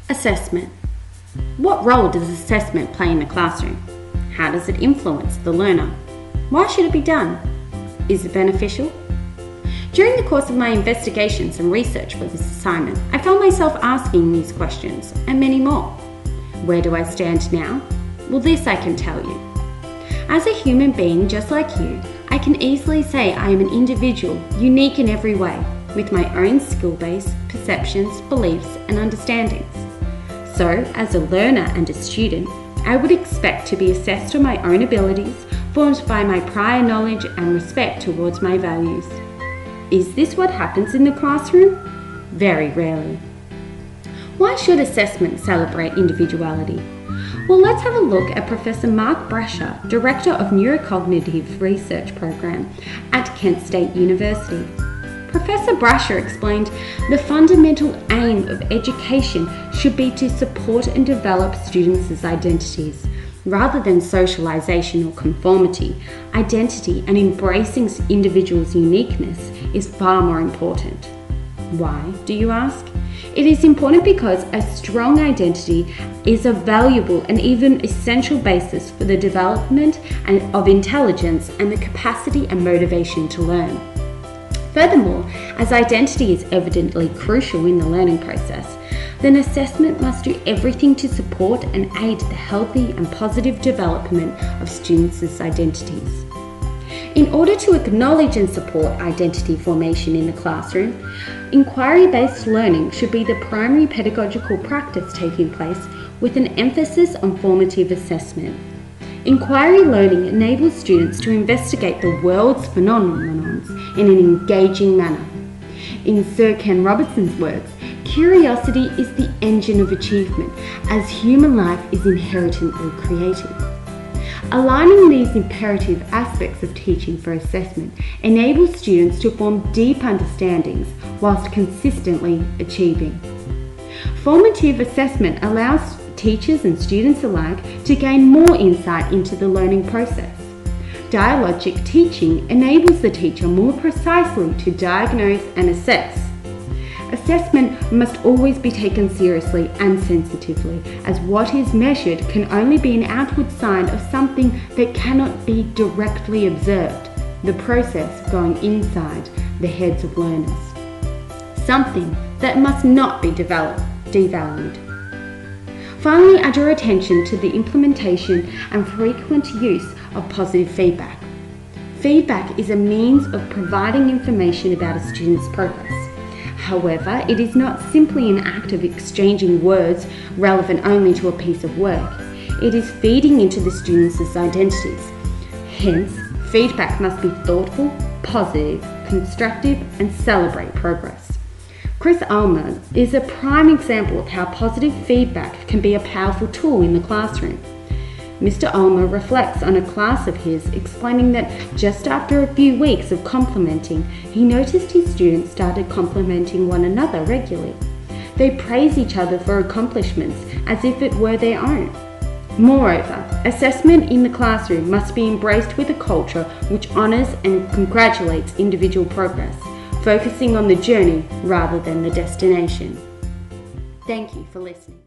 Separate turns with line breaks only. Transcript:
Assessment. What role does assessment play in the classroom? How does it influence the learner? Why should it be done? Is it beneficial? During the course of my investigations and research for this assignment, I found myself asking these questions and many more. Where do I stand now? Well, this I can tell you. As a human being just like you, I can easily say I am an individual, unique in every way, with my own skill base, perceptions, beliefs, and understandings. So, as a learner and a student, I would expect to be assessed on my own abilities, formed by my prior knowledge and respect towards my values. Is this what happens in the classroom? Very rarely. Why should assessment celebrate individuality? Well, let's have a look at Professor Mark Brasher, Director of Neurocognitive Research Program at Kent State University. Professor Brasher explained the fundamental aim of education should be to support and develop students' identities. Rather than socialization or conformity, identity and embracing individuals' uniqueness is far more important. Why, do you ask? It is important because a strong identity is a valuable and even essential basis for the development of intelligence and the capacity and motivation to learn. Furthermore, as identity is evidently crucial in the learning process, then assessment must do everything to support and aid the healthy and positive development of students' identities. In order to acknowledge and support identity formation in the classroom, inquiry-based learning should be the primary pedagogical practice taking place with an emphasis on formative assessment. Inquiry learning enables students to investigate the world's phenomena in an engaging manner. In Sir Ken Robinson's words, curiosity is the engine of achievement, as human life is inherently creative. Aligning these imperative aspects of teaching for assessment enables students to form deep understandings whilst consistently achieving. Formative assessment allows teachers and students alike to gain more insight into the learning process. Dialogic teaching enables the teacher more precisely to diagnose and assess. Assessment must always be taken seriously and sensitively, as what is measured can only be an outward sign of something that cannot be directly observed, the process going inside the heads of learners. Something that must not be devalued. Finally, I draw attention to the implementation and frequent use of positive feedback. Feedback is a means of providing information about a student's progress. However, it is not simply an act of exchanging words relevant only to a piece of work. It is feeding into the students' identities. Hence, feedback must be thoughtful, positive, constructive, and celebrate progress. Chris Ulmer is a prime example of how positive feedback can be a powerful tool in the classroom. Mr. Ulmer reflects on a class of his, explaining that just after a few weeks of complimenting, he noticed his students started complimenting one another regularly. They praise each other for accomplishments as if it were their own. Moreover, assessment in the classroom must be embraced with a culture which honours and congratulates individual progress, focusing on the journey rather than the destination. Thank you for listening.